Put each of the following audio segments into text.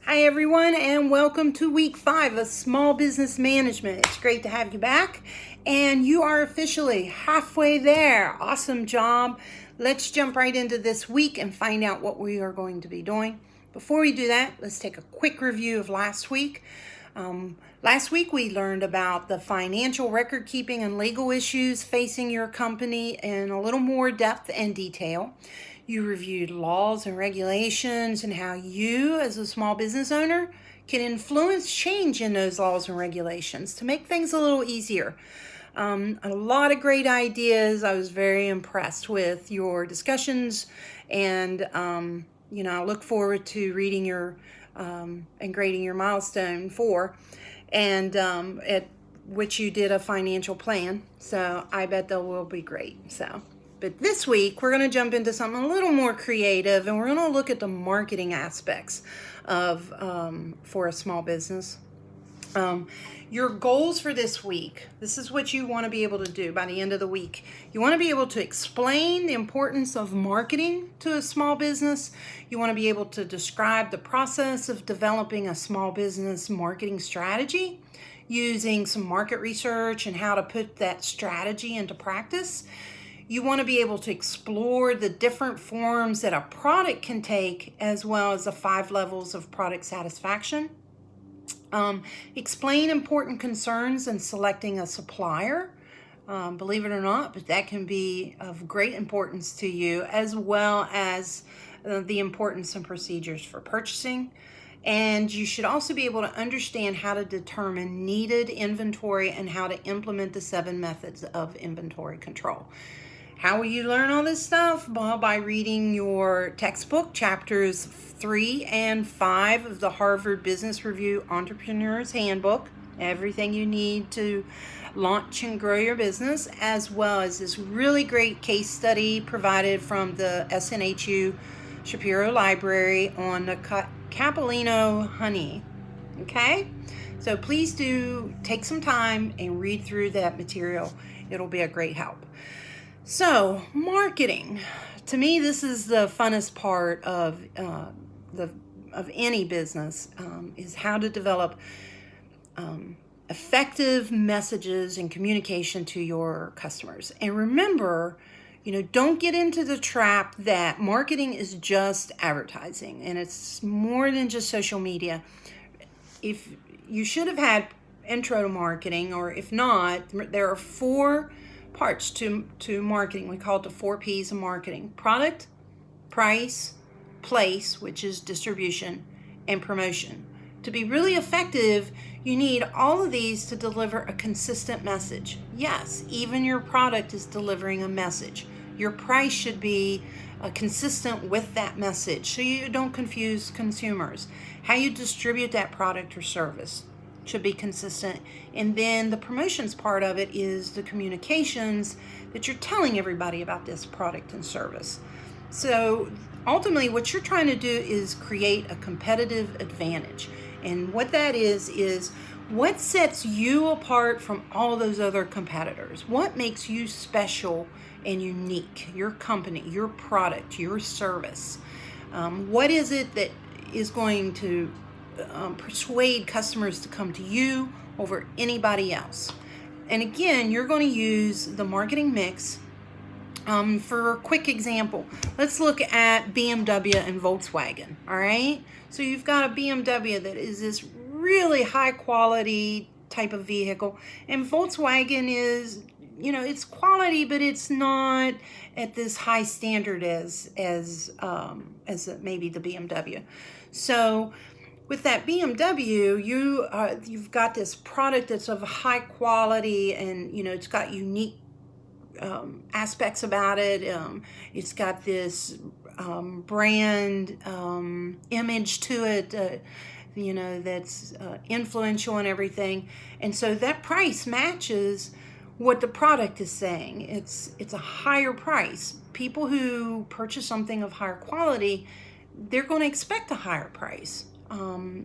Hi everyone, and welcome to week 5 of Small Business Management. It's great to have you back, and you are officially halfway there. Awesome job. Let's jump right into this week and find out what we are going to be doing. Before we do that, let's take a quick review of last week. Last week we learned about the financial record keeping and legal issues facing your company in a little more depth and detail. You reviewed laws and regulations and how you, as a small business owner, can influence change in those laws and regulations to make things a little easier. A lot of great ideas. I was very impressed with your discussions, and I look forward to reading your and grading your milestone 4, and at which you did a financial plan. So I bet that will be great. But this week, we're going to jump into something a little more creative, and we're going to look at the marketing aspects of for a small business. Your goals for this week, this is what you want to be able to do by the end of the week. You want to be able to explain the importance of marketing to a small business. You want to be able to describe the process of developing a small business marketing strategy, using some market research and how to put that strategy into practice. You want to be able to explore the different forms that a product can take, as well as the 5 levels of product satisfaction. Explain important concerns in selecting a supplier. Believe it or not, but that can be of great importance to you, as well as the importance and procedures for purchasing. And you should also be able to understand how to determine needed inventory and how to implement the 7 methods of inventory control. How will you learn all this stuff? Well, by reading your textbook, chapters 3 and 5 of the Harvard Business Review Entrepreneur's Handbook, everything you need to launch and grow your business, as well as this really great case study provided from the SNHU Shapiro Library on the Capilano honey. Okay? So please do take some time and read through that material. It'll be a great help. So, marketing. To me, this is the funnest part of any business, is how to develop effective messages and communication to your customers. And remember, don't get into the trap that marketing is just advertising, and it's more than just social media. If you should have had intro to marketing, or if not, there are 4 parts to marketing. We call it the 4 P's of marketing: product, price, place, which is distribution, and promotion. To be really effective, you need all of these to deliver a consistent message. Yes, even your product is delivering a message. Your price should be consistent with that message so you don't confuse consumers. How you distribute that product or service should be consistent. And then the promotions part of it is the communications that you're telling everybody about this product and service. So ultimately what you're trying to do is create a competitive advantage. And what that is what sets you apart from all those other competitors? What makes you special and unique? Your company, your product, your service. What is it that is going to persuade customers to come to you over anybody else? And again, you're going to use the marketing mix. For a quick example, let's look at BMW and Volkswagen. All right, so you've got a BMW that is this really high quality type of vehicle, and Volkswagen is, it's quality, but it's not at this high standard as maybe the BMW. So with that BMW, you've got this product that's of high quality, and it's got unique aspects about it. It's got this brand image to it, that's influential and everything. And so that price matches what the product is saying. It's a higher price. People who purchase something of higher quality, they're going to expect a higher price.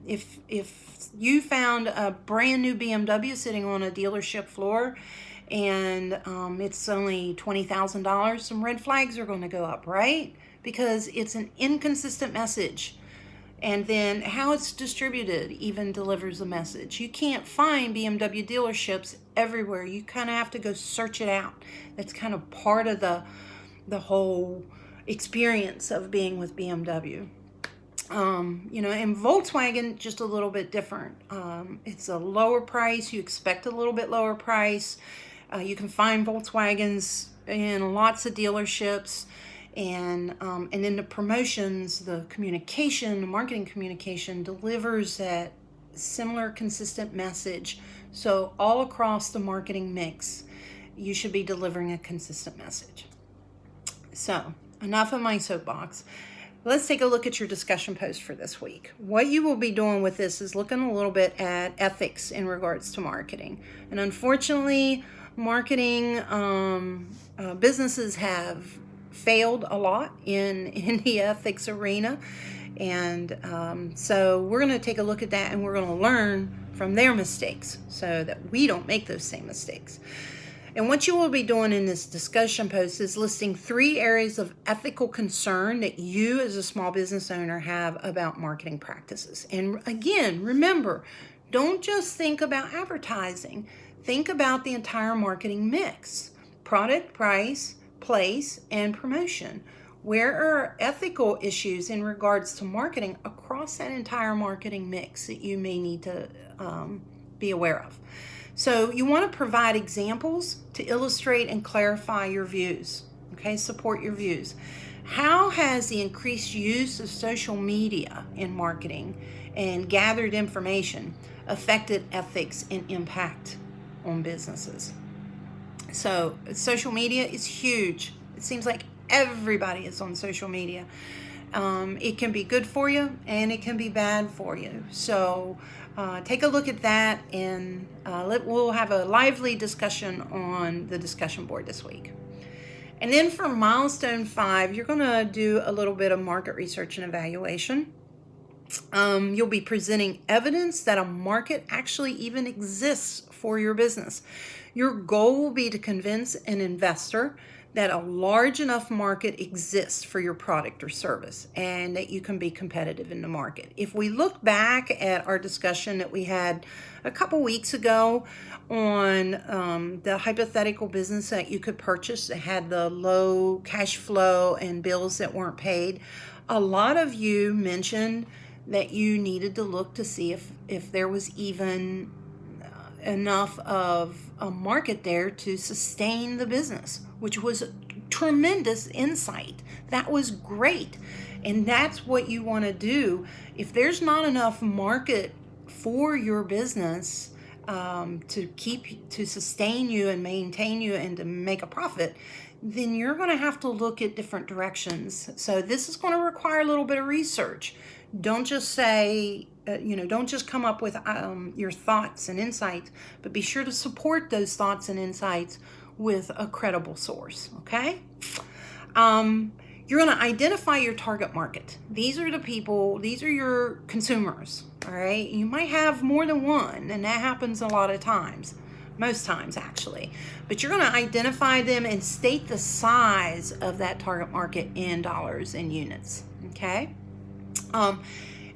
If you found a brand new BMW sitting on a dealership floor and it's only $20,000, some red flags are going to go up, right? Because it's an inconsistent message. And then how it's distributed even delivers a message. You can't find BMW dealerships everywhere. You kind of have to go search it out. That's kind of part of the whole experience of being with BMW. And Volkswagen, just a little bit different. It's a lower price. You expect a little bit lower price. You can find Volkswagens in lots of dealerships. And then the promotions, the communication, the marketing communication delivers that similar consistent message. So all across the marketing mix, you should be delivering a consistent message. So enough of my soapbox. Let's take a look at your discussion post for this week. What you will be doing with this is looking a little bit at ethics in regards to marketing. And unfortunately, marketing businesses have failed a lot in the ethics arena. And so we're going to take a look at that, and we're going to learn from their mistakes so that we don't make those same mistakes. And what you will be doing in this discussion post is listing 3 areas of ethical concern that you as a small business owner have about marketing practices. And again, remember, don't just think about advertising. Think about the entire marketing mix: product, price, place, and promotion. Where are ethical issues in regards to marketing across that entire marketing mix that you may need to be aware of? So you want to provide examples to illustrate and clarify your views, okay? Support your views. How has the increased use of social media in marketing and gathered information affected ethics and impact on businesses? So social media is huge. It seems like everybody is on social media. It can be good for you and it can be bad for you. So take a look at that, and we'll have a lively discussion on the discussion board this week. And then for milestone 5, you're going to do a little bit of market research and evaluation. You'll be presenting evidence that a market actually even exists for your business. Your goal will be to convince an investor that a large enough market exists for your product or service and that you can be competitive in the market. If we look back at our discussion that we had a couple weeks ago on the hypothetical business that you could purchase that had the low cash flow and bills that weren't paid, a lot of you mentioned that you needed to look to see if there was even enough of a market there to sustain the business, which was tremendous insight. That was great. And that's what you want to do. If there's not enough market for your business to sustain you and maintain you and to make a profit, then you're going to have to look at different directions. So this is going to require a little bit of research. Don't just say, don't just come up with your thoughts and insights, but be sure to support those thoughts and insights with a credible source, okay? You're going to identify your target market. These are the people, these are your consumers, all right? You might have more than one, and that happens a lot of times, most times actually. But you're going to identify them and state the size of that target market in dollars and units, okay?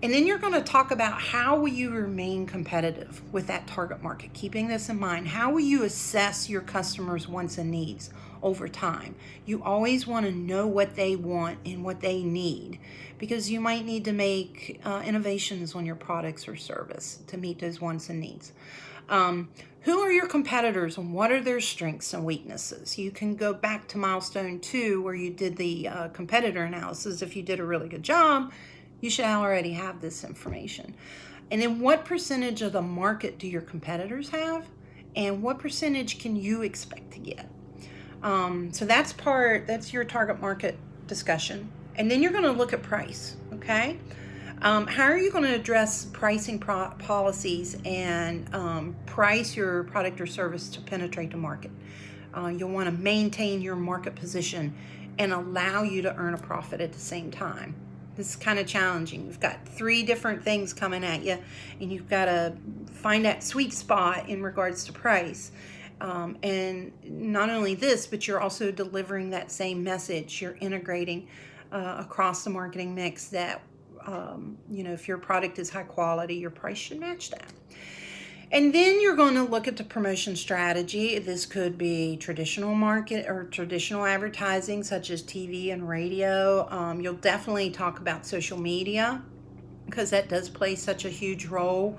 And then you're going to talk about how will you remain competitive with that target market. Keeping this in mind, how will you assess your customers' wants and needs over time? You always want to know what they want and what they need, because you might need to make innovations on your products or service to meet those wants and needs. Who are your competitors and what are their strengths and weaknesses? You can go back to milestone 2 where you did the competitor analysis. If you did a really good job, you should already have this information. And then what percentage of the market do your competitors have? And what percentage can you expect to get? So that's your target market discussion. And then you're going to look at price, okay? How are you going to address pricing policies and price your product or service to penetrate the market? You'll want to maintain your market position and allow you to earn a profit at the same time. This is kind of challenging. You've got 3 different things coming at you, and you've got to find that sweet spot in regards to price. And not only this, but you're also delivering that same message. You're integrating across the marketing mix that if your product is high quality, your price should match that. And then you're going to look at the promotion strategy. This could be traditional market or traditional advertising, such as TV and radio. You'll definitely talk about social media because that does play such a huge role.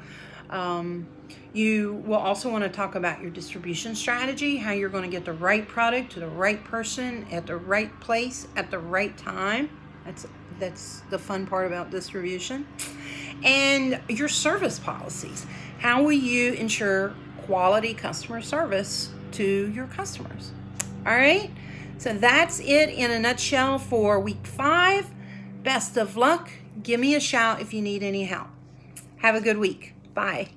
You will also want to talk about your distribution strategy, how you're going to get the right product to the right person at the right place at the right time. That's the fun part about distribution. And your service policies. How will you ensure quality customer service to your customers? All right. So that's it in a nutshell for week 5. Best of luck. Give me a shout if you need any help. Have a good week. Bye.